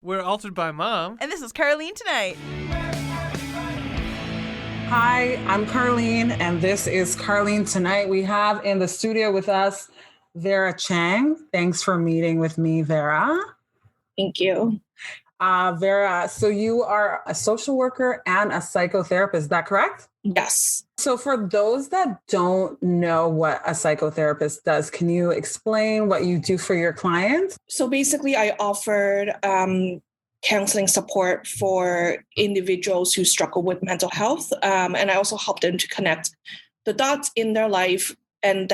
We're Altered by Mom. And this is Carlene Tonight. Hi, I'm Carlene, and this is Carlene Tonight. We have in the studio with us Vera Cheng. Thanks for meeting with me, Vera. Thank you. Vera, so you are a social worker and a psychotherapist, is that correct? Yes. So for those that don't know what a psychotherapist does, can you explain what you do for your clients? So basically, I offered counseling support for individuals who struggle with mental health. And I also help them to connect the dots in their life and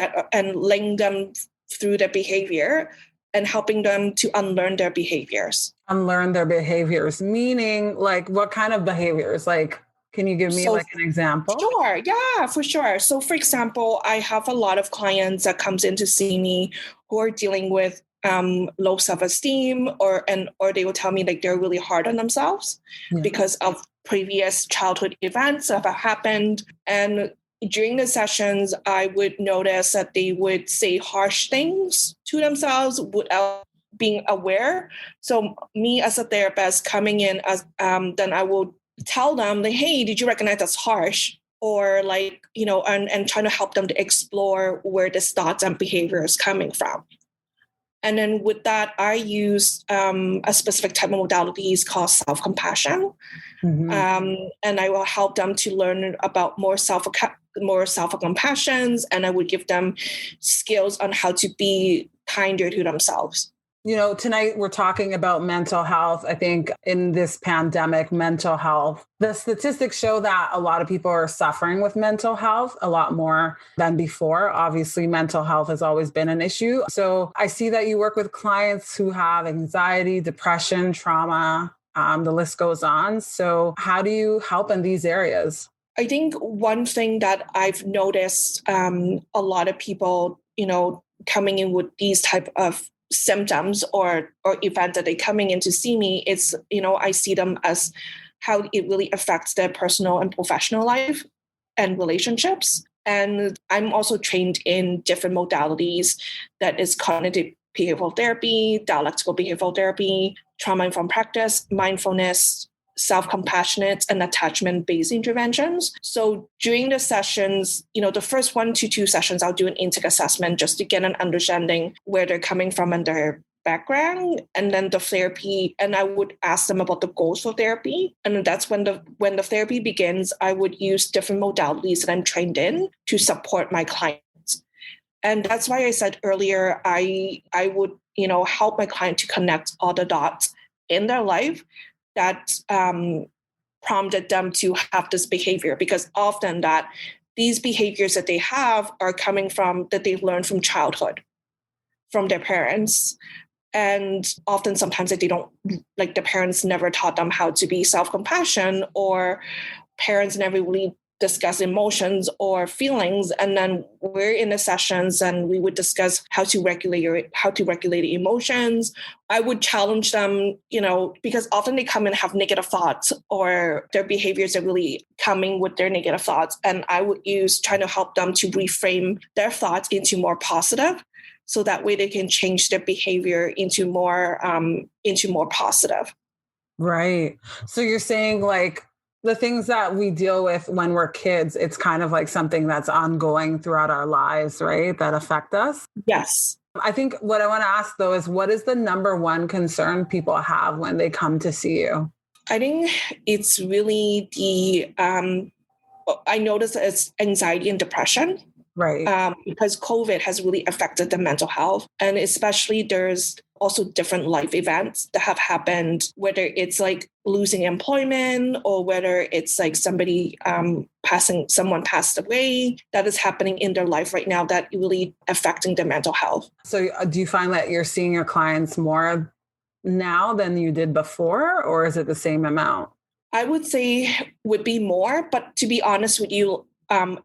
link them through their behavior and helping them to unlearn their behaviors. Unlearn their behaviors, meaning like what kind of behaviors? Like, can you give me an example? Sure. Yeah, for sure. So for example, I have a lot of clients that comes in to see me who are dealing with low self-esteem or they will tell me like they're really hard on themselves because of previous childhood events that have happened. And during the sessions, I would notice that they would say harsh things to themselves without being aware. So me as a therapist coming in as then I will tell them like, hey, did you recognize that's harsh? Or like, and trying to help them to explore where this thoughts and behavior is coming from. And then with that, I use a specific type of modalities called self-compassion. Mm-hmm. And I will help them to learn about more self-compassions, and I would give them skills on how to be kinder to themselves. Tonight we're talking about mental health. I think in this pandemic, mental health, the statistics show that a lot of people are suffering with mental health a lot more than before. Obviously, mental health has always been an issue. So I see that you work with clients who have anxiety, depression, trauma, the list goes on. So how do you help in these areas? I think one thing that I've noticed a lot of people, coming in with these type of symptoms or events that they're coming in to see me, it's, I see them as how it really affects their personal and professional life and relationships. And I'm also trained in different modalities, that is cognitive behavioral therapy, dialectical behavioral therapy, trauma-informed practice, mindfulness, self-compassionate and attachment-based interventions. So during the sessions, the first 1 to 2 sessions, I'll do an intake assessment just to get an understanding where they're coming from and their background, and then the therapy, and I would ask them about the goals for therapy. And that's when the therapy begins, I would use different modalities that I'm trained in to support my clients. And that's why I said earlier, I would, help my client to connect all the dots in their life that prompted them to have this behavior, because often that these behaviors that they have are coming from that they've learned from childhood, from their parents. And often sometimes that they don't, like the parents never taught them how to be self-compassion, or parents never really discuss emotions or feelings. And then we're in the sessions and we would discuss how to regulate emotions. I would challenge them, because often they come and have negative thoughts, or their behaviors are really coming with their negative thoughts. And I would trying to help them to reframe their thoughts into more positive, so that way they can change their behavior into more positive. Right. So you're saying like, the things that we deal with when we're kids, it's kind of like something that's ongoing throughout our lives, right? That affect us. Yes. I think what I want to ask though is, what is the number one concern people have when they come to see you? I think it's really I notice it's anxiety and depression. Right. Because COVID has really affected the mental health. And especially there's also different life events that have happened, whether it's like losing employment or whether it's like someone passed away, that is happening in their life right now that really affecting their mental health. So do you find that you're seeing your clients more now than you did before, or is it the same amount? I would say would be more, but to be honest with you,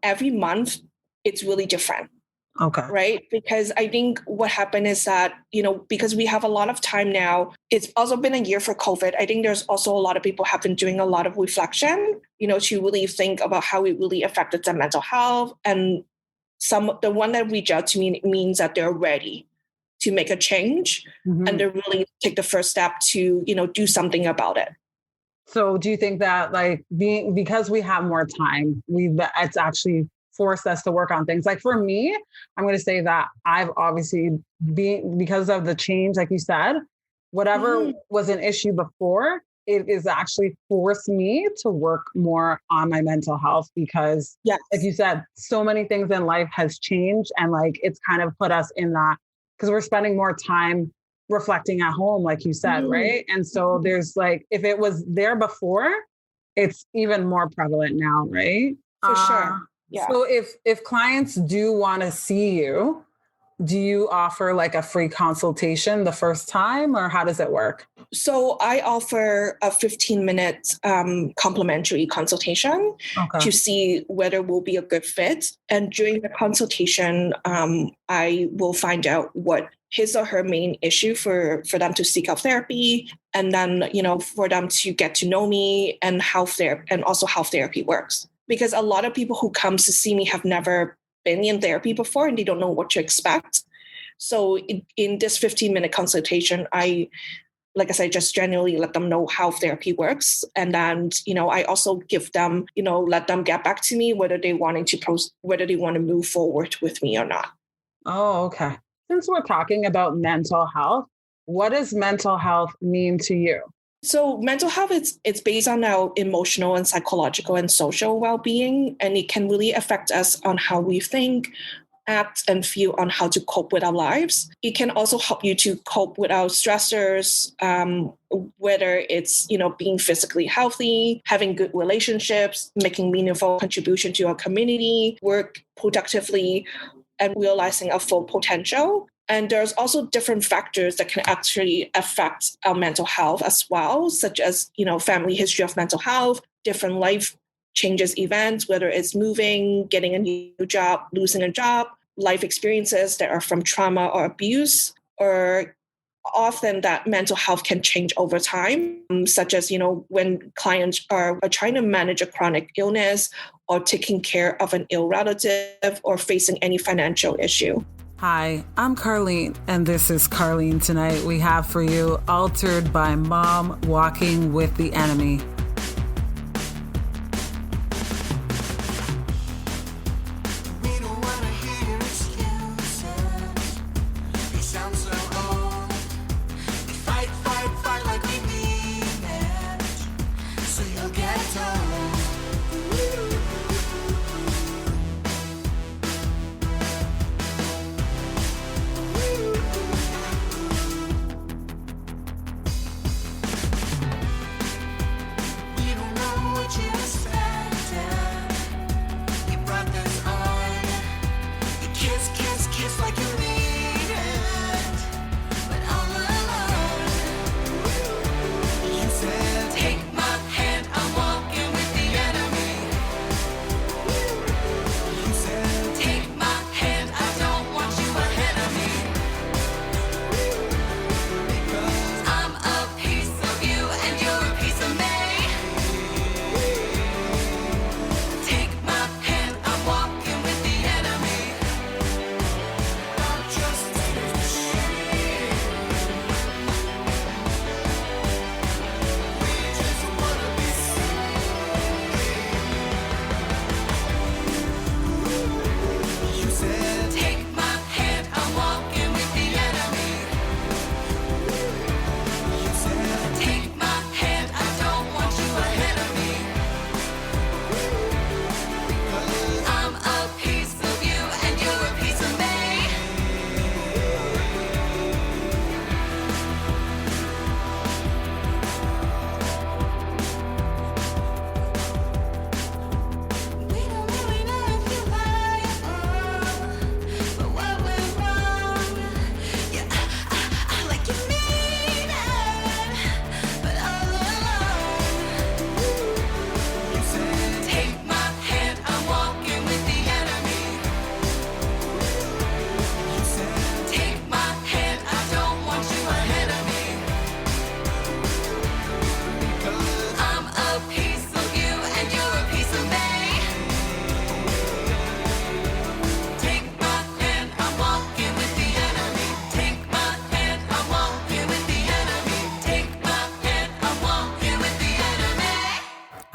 every month it's really different. Okay. Right? Because I think what happened is that, because we have a lot of time now, it's also been a year for COVID. I think there's also a lot of people have been doing a lot of reflection, to really think about how it really affected their mental health. And the one that reach out to me means that they're ready to make a change and to really take the first step to, do something about it. So do you think that like because we have more time, it's actually forced us to work on things? Like for me, I'm going to say that I've obviously because of the change, like you said, whatever was an issue before, it is actually forced me to work more on my mental health because, like you said, so many things in life has changed, and like it's kind of put us in that because we're spending more time reflecting at home, like you said, right? And so there's like, if it was there before, it's even more prevalent now, right? For sure. Yeah. So if clients do want to see you, do you offer like a free consultation the first time, or how does it work? So I offer a 15-minute complimentary consultation to see whether we'll be a good fit. And during the consultation, I will find out what his or her main issue for them to seek out therapy, and then, for them to get to know me and also how therapy works. Because a lot of people who come to see me have never been in therapy before and they don't know what to expect. So in this 15-minute consultation, like I said, just generally let them know how therapy works. And then, I also give them, let them get back to me whether they want to move forward with me or not. Oh, okay. Since we're talking about mental health, what does mental health mean to you? So mental health, it's based on our emotional and psychological and social well-being, and it can really affect us on how we think, act, and feel on how to cope with our lives. It can also help you to cope with our stressors, whether it's, being physically healthy, having good relationships, making meaningful contribution to our community, work productively, and realizing our full potential. And there's also different factors that can actually affect our mental health as well, such as, family history of mental health, different life changes, events, whether it's moving, getting a new job, losing a job, life experiences that are from trauma or abuse, or often that mental health can change over time, such as, when clients are trying to manage a chronic illness or taking care of an ill relative or facing any financial issue. Hi, I'm Carlene, and this is Carlene Tonight. We have for you Altered by Mom Walking with the Enemy.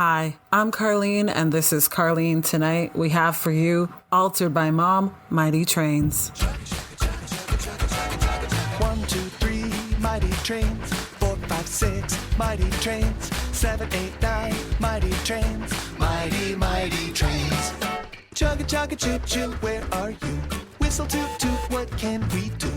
Hi, I'm Carlene, and this is Carlene Tonight. We have for you Altered by Mom, Mighty Trains. 1, 2, 3, mighty trains. 4, 5, 6, mighty trains. 7, 8, 9, mighty trains. Mighty, mighty trains. Chugga, chugga, choo, choo, where are you? Whistle, toot, toot, what can we do?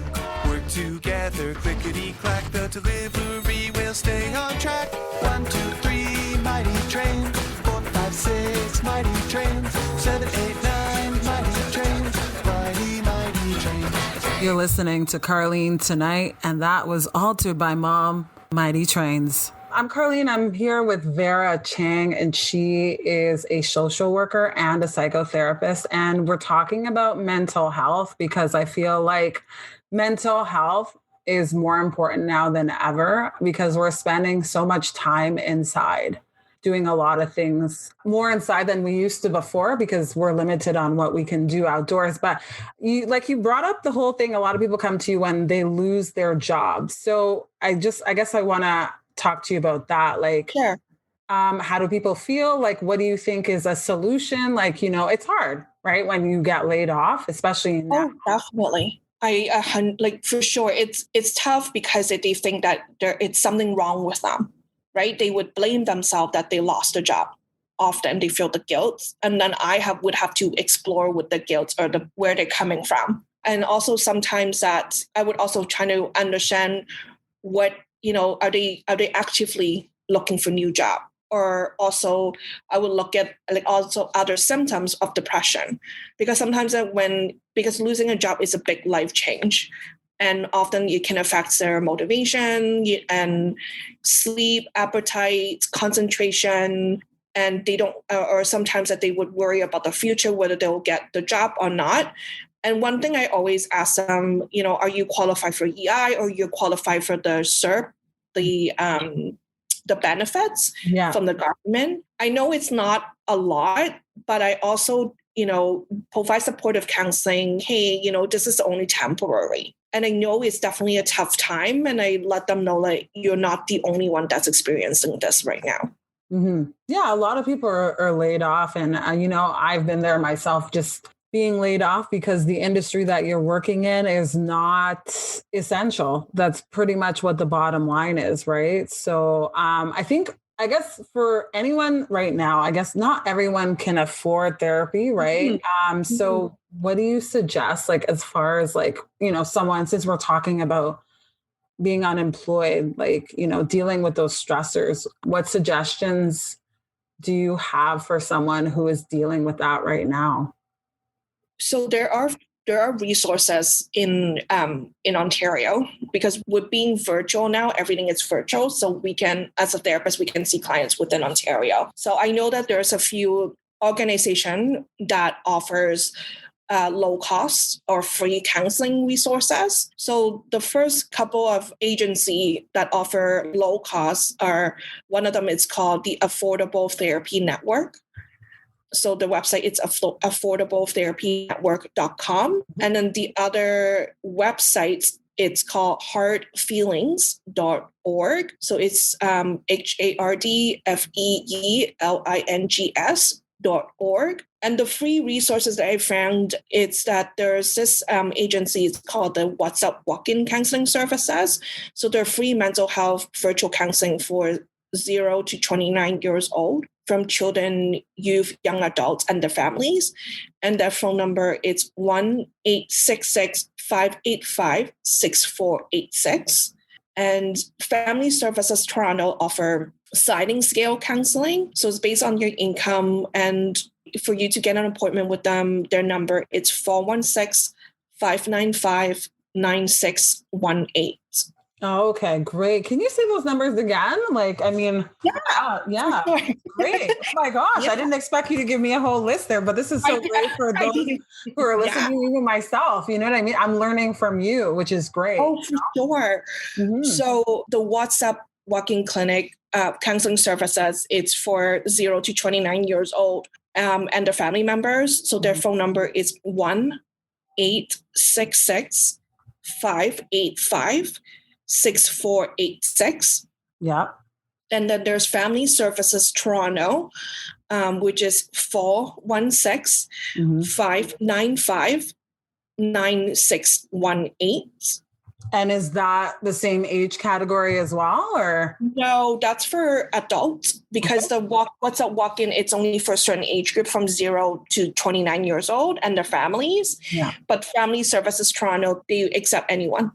Work together, clickety clack, the delivery will stay on track. 1, 2, 3, mighty trains. 4, 5, 6, mighty trains. 7, 8, 9, mighty trains. Mighty, mighty trains. You're listening to Carlene Tonight, and that was Altered by Mom, Mighty Trains. I'm Carlene. I'm here with Vera Cheng, and she is a social worker and a psychotherapist. And we're talking about mental health because I feel like mental health is more important now than ever because we're spending so much time inside, doing a lot of things more inside than we used to before because we're limited on what we can do outdoors. But you brought up the whole thing. A lot of people come to you when they lose their jobs. So I guess I want to talk to you about that. Like, Sure. How do people feel? Like, what do you think is a solution? Like, it's hard, right? When you get laid off, especially now. Oh, definitely. For sure. It's tough because they think that it's something wrong with them, right? They would blame themselves that they lost a job. Often they feel the guilt, and then would have to explore with the guilt or where they're coming from. And also sometimes that I would also try to understand what, are they actively looking for new job? Or also I would look at also other symptoms of depression, because sometimes because losing a job is a big life change, and often it can affect their motivation and sleep, appetite, concentration, and they don't, or sometimes that they would worry about the future, whether they'll get the job or not. And one thing I always ask them, are you qualified for EI or you're qualified for the SERP, the benefits from the government? I know it's not a lot, but I also, provide supportive counseling. Hey, this is only temporary. And I know it's definitely a tough time. And I let them know, like, you're not the only one that's experiencing this right now. Mm-hmm. Yeah, a lot of people are laid off. And, I've been there myself, just being laid off because the industry that you're working in is not essential. That's pretty much what the bottom line is, right? So I guess for anyone right now, I guess not everyone can afford therapy, right? So what do you suggest, like, as far as like, someone, since we're talking about being unemployed, like, dealing with those stressors, what suggestions do you have for someone who is dealing with that right now? So there are resources in Ontario, because with being virtual now, everything is virtual. So we can, as a therapist, we can see clients within Ontario. So I know that there's a few organizations that offers low cost or free counseling resources. So the first couple of agencies that offer low cost are, one of them is called the Affordable Therapy Network. So the website is affordabletherapynetwork.com. And then the other website, it's called hardfeelings.org. So it's hardfeelings.org. And the free resources that I found, it's that there's this agency, it's called the What's Up Walk-in Counseling Services. So they're free mental health virtual counseling for 0 to 29 years old, from children, youth, young adults, and their families. And their phone number is 1-866-585-6486. And Family Services Toronto offer sliding scale counseling. So it's based on your income. And for you to get an appointment with them, their number is 416-595-9618. Oh, okay, great. Can you say those numbers again? Like, I mean, yeah, Sure. great. Oh my gosh, I didn't expect you to give me a whole list there, but this is so great for those who are listening, even myself. You know what I mean? I'm learning from you, which is great. Oh, for sure. Mm-hmm. So the WhatsApp walk-in clinic counseling services, it's for 0 to 29 years old and their family members. So their phone number is 1-866-585-6486. Yeah. And then there's Family Services Toronto, which is 416-595-9618. And is that the same age category as well, or? No, that's for adults, because what's a walk-in, it's only for a certain age group from 0 to 29 years old and their families. Yeah. But Family Services Toronto, they accept anyone.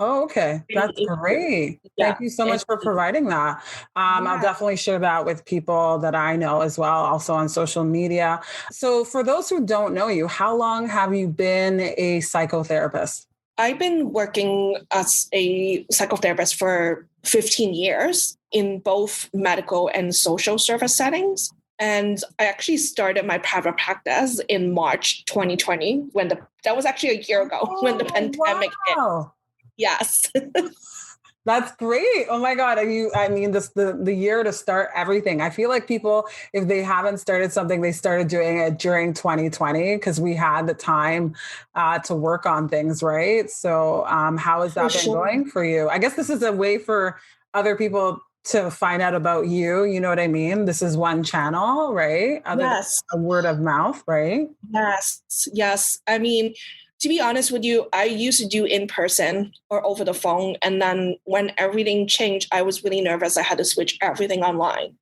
Oh, okay. That's great. Yeah. Thank you so much for providing that. I'll definitely share that with people that I know as well, also on social media. So for those who don't know you, how long have you been a psychotherapist? I've been working as a psychotherapist for 15 years in both medical and social service settings. And I actually started my private practice in March 2020, that was actually a year ago when the pandemic hit. Yes. That's great. Oh my God. The year to start everything. I feel like people, if they haven't started something, they started doing it during 2020 because we had the time to work on things, right? So how has that been going for you? I guess this is a way for other people to find out about you. You know what I mean? This is one channel, right? Yes. A word of mouth, right? Yes. I mean, to be honest with you, I used to do in person or over the phone. And then when everything changed, I was really nervous. I had to switch everything online.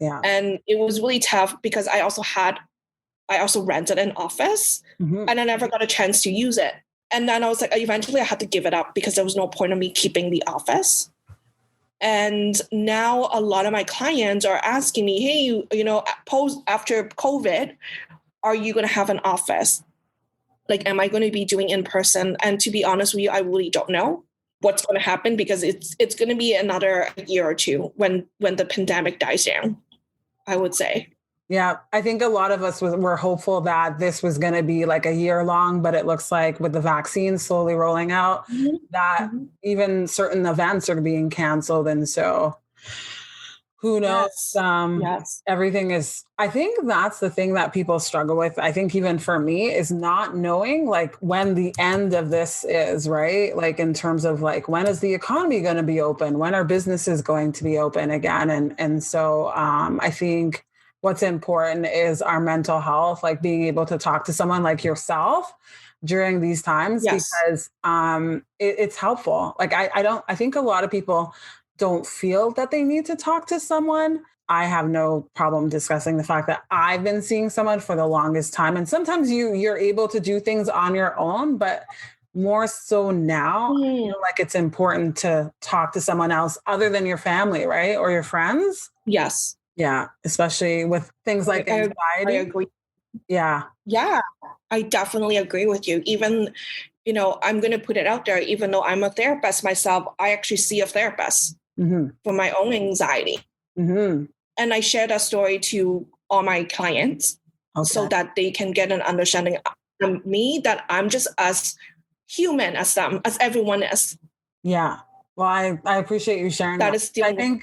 Yeah. And it was really tough because I also rented an office and I never got a chance to use it. And then I was like, eventually I had to give it up because there was no point of me keeping the office. And now a lot of my clients are asking me, hey, after COVID, are you going to have an office? Like, am I going to be doing in person? And to be honest with you, I really don't know what's going to happen because it's going to be another year or two when the pandemic dies down, I would say. Yeah, I think a lot of us were hopeful that this was going to be like a year long, but it looks like with the vaccine slowly rolling out, that even certain events are being canceled. And so who knows? Yes. Everything is, I think that's the thing that people struggle with. I think even for me is not knowing like when the end of this is, right? Like in terms of like, when is the economy going to be open? When are businesses going to be open again? And so I think what's important is our mental health, like being able to talk to someone like yourself during these times, because it's helpful. Like I think a lot of people don't feel that they need to talk to someone. I have no problem discussing the fact that I've been seeing someone for the longest time. And sometimes you're able to do things on your own, but more so now, I feel like it's important to talk to someone else other than your family, right? Or your friends. Yes. Yeah. Especially with things like anxiety. I agree. Yeah. Yeah. I definitely agree with you. Even, I'm going to put it out there, even though I'm a therapist myself, I actually see a therapist for my own anxiety. And I share that story to all my clients so that they can get an understanding of me, that I'm just as human as them, as everyone is. Yeah. Well, I appreciate you sharing that. I think,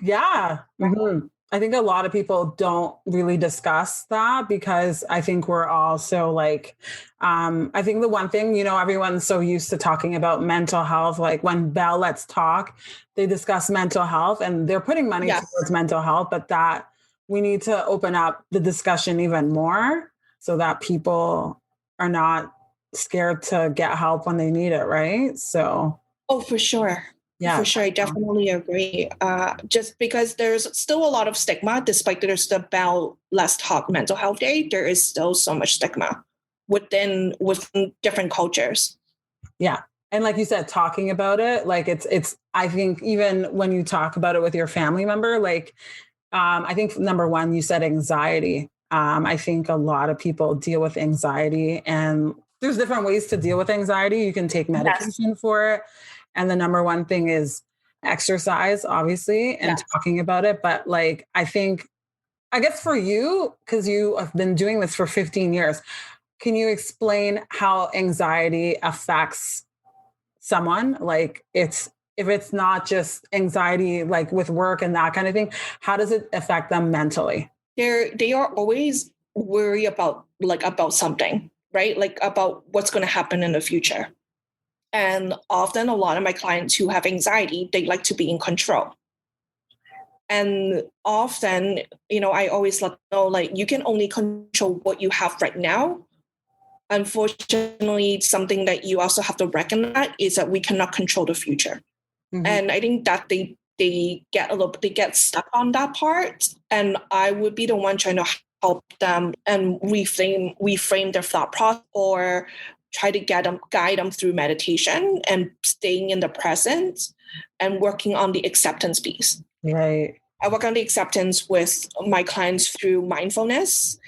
I think a lot of people don't really discuss that because I think we're all so like, I think the one thing, everyone's so used to talking about mental health. Like when Bell Let's Talk, they discuss mental health and they're putting money towards mental health, but that we need to open up the discussion even more so that people are not scared to get help when they need it. Right. So. Oh, for sure. Yeah, for sure. I definitely agree. Just because there's still a lot of stigma, despite there's the Bell Let's Talk Mental Health Day, there is still so much stigma within different cultures. Yeah. And like you said, talking about it, like it's, I think even when you talk about it with your family member, like, I think number one, you said anxiety. I think a lot of people deal with anxiety and there's different ways to deal with anxiety. You can take medication for it. And the number one thing is exercise, obviously, and talking about it. But like, I guess for you, because you have been doing this for 15 years, can you explain how anxiety affects someone? Like if it's not just anxiety, like with work and that kind of thing, how does it affect them mentally? They are always worried about something, right? Like about what's going to happen in the future. And often a lot of my clients who have anxiety, they like to be in control. And often, I always let them know, like, you can only control what you have right now. Unfortunately, something that you also have to recognize is that we cannot control the future. Mm-hmm. And I think that they get stuck on that part. And I would be the one trying to help them and reframe their thought process, or try to guide them through meditation and staying in the present and working on the acceptance piece. Right. I work on the acceptance with my clients through mindfulness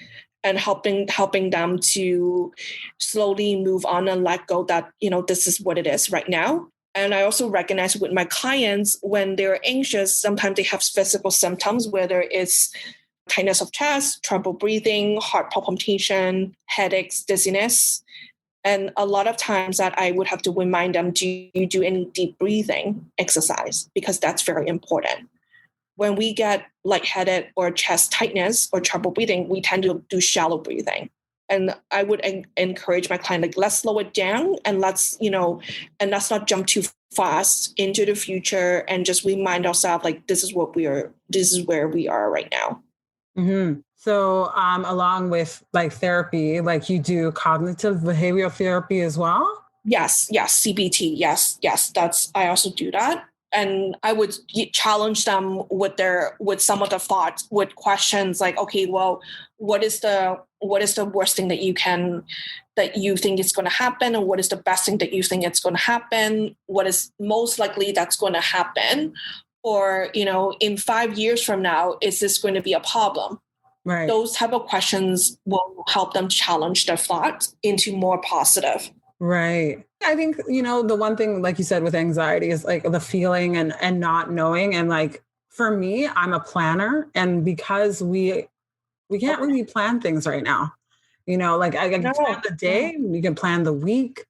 and helping them to slowly move on and let go that, this is what it is right now. And I also recognize with my clients, when they're anxious, sometimes they have physical symptoms, whether it's tightness of chest, trouble breathing, heart palpitation, headaches, dizziness. And a lot of times that I would have to remind them, do you do any deep breathing exercise? Because that's very important. When we get lightheaded or chest tightness or trouble breathing, we tend to do shallow breathing. And I would encourage my client, like, let's slow it down and let's not jump too fast into the future, and just remind ourselves, like, this is where we are right now. Mm-hmm. So along with like therapy, like you do cognitive behavioral therapy as well? Yes, CBT. Yes. I also do that. And I would challenge them with some of the thoughts, with questions like, okay, well, what is the worst thing that you think is going to happen? And what is the best thing that you think it's going to happen? What is most likely that's going to happen? Or, in 5 years from now, is this going to be a problem? Right. Those type of questions will help them challenge their thoughts into more positive. Right. I think, the one thing, like you said, with anxiety is like the feeling and not knowing. And like, for me, I'm a planner. And because we can't really plan things right now, like I can plan the day, you can plan the week,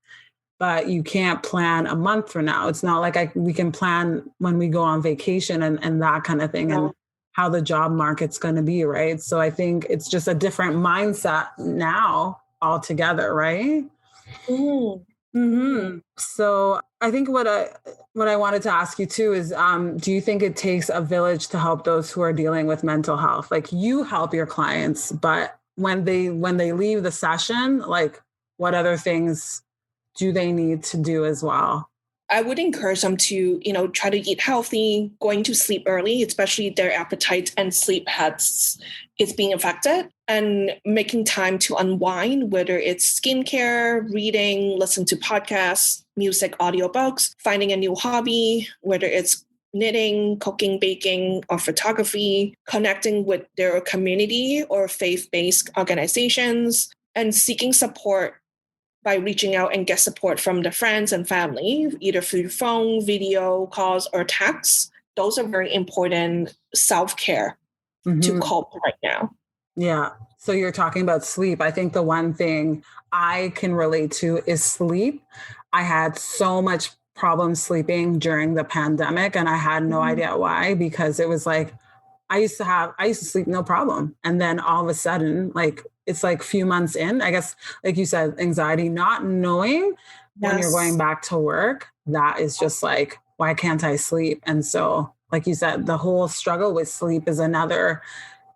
but you can't plan a month from now. It's not like we can plan when we go on vacation and that kind of thing. And how the job market's going to be, right? So I think it's just a different mindset now altogether, right? Mm-hmm. So I think what I wanted to ask you too is, do you think it takes a village to help those who are dealing with mental health? Like, you help your clients, but when they leave the session, like, what other things do they need to do as well? I would encourage them to, try to eat healthy, going to sleep early, especially if their appetite and sleep is being affected, and making time to unwind, whether it's skincare, reading, listen to podcasts, music, audiobooks, finding a new hobby, whether it's knitting, cooking, baking, or photography, connecting with their community or faith-based organizations, and seeking support by reaching out and get support from the friends and family, either through phone, video calls, or texts. Those are very important self-care to cope right now. Yeah. So you're talking about sleep. I think the one thing I can relate to is sleep. I had so much problem sleeping during the pandemic, and I had no idea why, because it was like, I used to sleep no problem. And then all of a sudden, like, it's like a few months in, I guess, like you said, anxiety, not knowing when you're going back to work, that is just like, why can't I sleep? And so, like you said, the whole struggle with sleep is another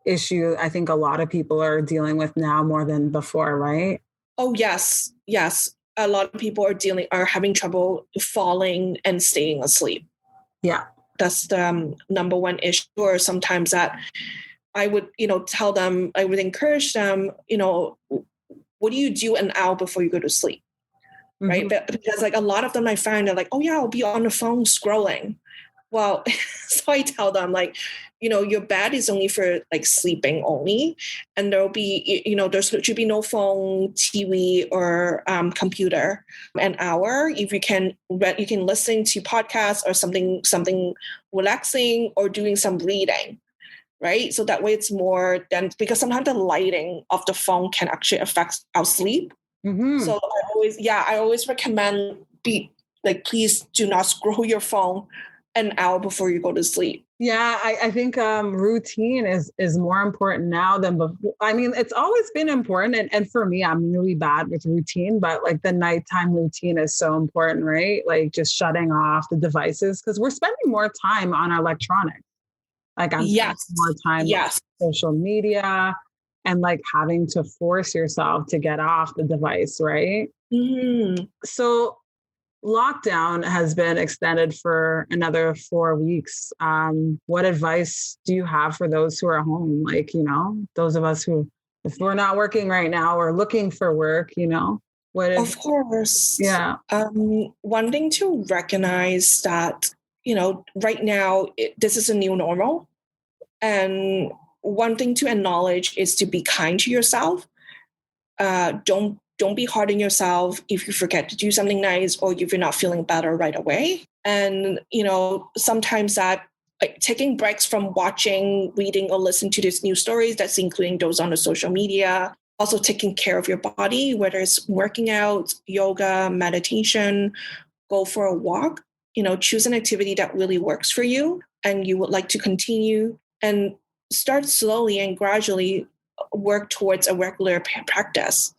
issue I think a lot of people are dealing with now more than before, right? Oh, yes. A lot of people are having trouble falling and staying asleep. Yeah. That's the number one issue. Or sometimes that I would, tell them, I would encourage them, what do you do an hour before you go to sleep? Right. But because like a lot of them I find are like, oh yeah, I'll be on the phone scrolling. Well, so I tell them, like, your bed is only for like sleeping only. And there'll be, there should be no phone, TV, or computer an hour. If you can listen to podcasts or something relaxing, or doing some reading. Right. So that way it's more than, because sometimes the lighting of the phone can actually affect our sleep. So I always recommend please do not scroll your phone an hour before you go to sleep. Yeah, I think routine is more important now than before. I mean, it's always been important. And for me, I'm really bad with routine, but like the nighttime routine is so important, right? Like just shutting off the devices, because we're spending more time on our electronics. Like I'm spending Yes. more time Yes. on social media and like having to force yourself to get off the device, right? Mhm. So lockdown has been extended for another 4 weeks. What advice do you have for those who are home? Like, those of us who, if we're not working right now or looking for work, what Of course. yeah, Wanting to recognize that, right now, this is a new normal. And one thing to acknowledge is to be kind to yourself. Don't be hard on yourself if you forget to do something nice or if you're not feeling better right away. And sometimes that like taking breaks from watching, reading, or listening to these news stories, that's including those on the social media. Also taking care of your body, whether it's working out, yoga, meditation, go for a walk. Choose an activity that really works for you and you would like to continue, and start slowly and gradually work towards a regular practice.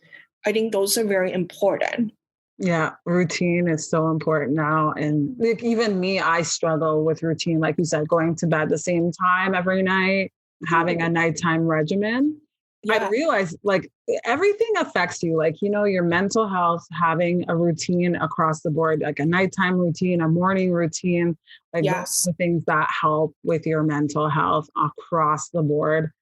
I think those are very important. yeah, routine is so important now. And like even me, I struggle with routine. Like you said, going to bed the same time every night, having a nighttime regimen. I Yeah. realized like everything affects you, like, your mental health, having a routine across the board, like a nighttime routine, a morning routine, like those Yes. are the things that help with your mental health across the board.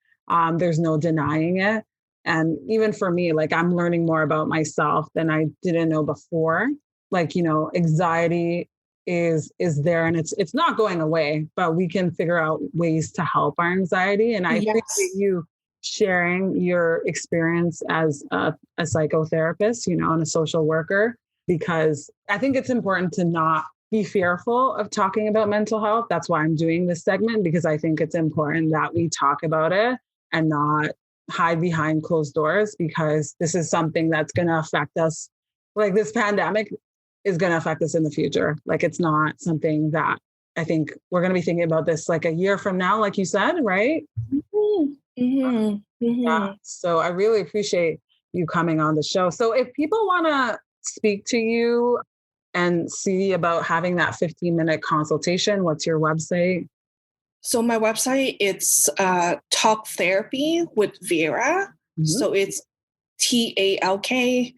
There's no denying it. And even for me, like I'm learning more about myself than I didn't know before. Like, anxiety is there and it's not going away, but we can figure out ways to help our anxiety. And I appreciate Yes. you sharing your experience as a psychotherapist, and a social worker, because I think it's important to not be fearful of talking about mental health. That's why I'm doing this segment, because I think it's important that we talk about it and not hide behind closed doors, because this is something that's going to affect us. Like this pandemic is going to affect us in the future. Like it's not something that I think we're going to be thinking about this like a year from now, like you said, right? Mm-hmm. Yeah. Mm-hmm. So I really appreciate you coming on the show. So if people want to speak to you and see about having that 15-minute consultation, what's your website? So my website, it's Talk Therapy with Vera. Mhm. So it's TalkTherapy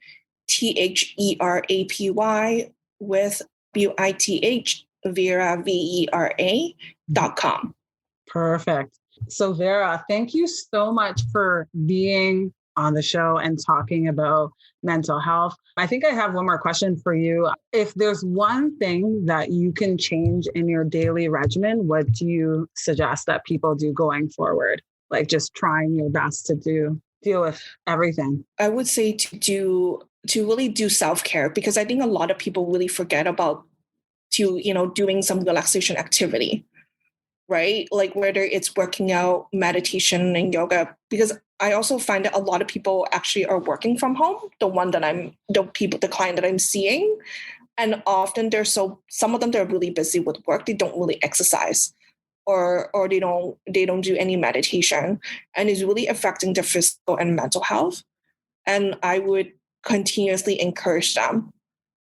with WITH Vera Vera.com. Perfect. So Vera, thank you so much for being on the show and talking about mental health. I think I have one more question for you. If there's one thing that you can change in your daily regimen, what do you suggest that people do going forward? Like just trying your best to deal with everything. I would say to really do self-care, because I think a lot of people really forget about doing some relaxation activity, right? Like whether it's working out, meditation, and yoga, because I also find that a lot of people actually are working from home, the client that I'm seeing. And often some of them, they're really busy with work. They don't really exercise or they don't do any meditation. And it's really affecting their physical and mental health. And I would continuously encourage them,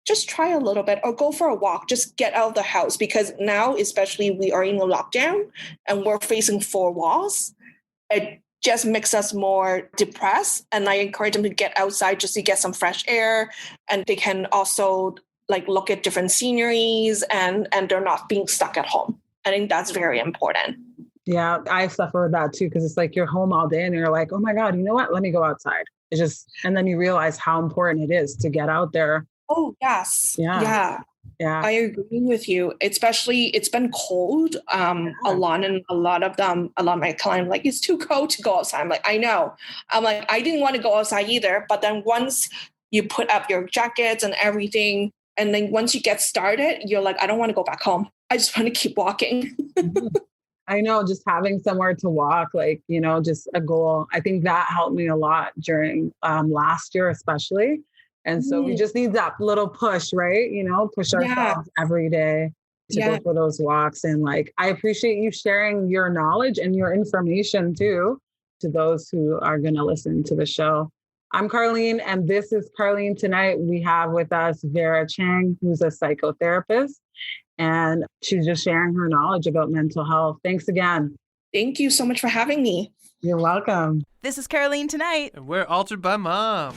just try a little bit or go for a walk, just get out of the house, because now, especially, we are in a lockdown and we're facing four walls. It just makes us more depressed. And I encourage them to get outside just to get some fresh air. And they can also like look at different sceneries and they're not being stuck at home. I think that's very important. Yeah, I suffer with that too, because it's like you're home all day and you're like, oh my God, you know what? Let me go outside. And then you realize how important it is to get out there. Oh, yes. Yeah. Yeah. I agree with you. Especially, it's been cold a lot, and a lot of my clients like, it's too cold to go outside. I'm like, I know. I'm like, I didn't want to go outside either. But then once you put up your jackets and everything, and then once you get started, you're like, I don't want to go back home. I just want to keep walking. I know, just having somewhere to walk, like, just a goal. I think that helped me a lot during last year, especially. And so we just need that little push, right? Push ourselves every day to go for those walks. And like, I appreciate you sharing your knowledge and your information too, to those who are going to listen to the show. I'm Carlene, and this is Carlene Tonight. We have with us Vera Cheng, who's a psychotherapist, and she's just sharing her knowledge about mental health. Thanks again. Thank you so much for having me. You're welcome. This is Carlene Tonight. And we're Altered by Mom.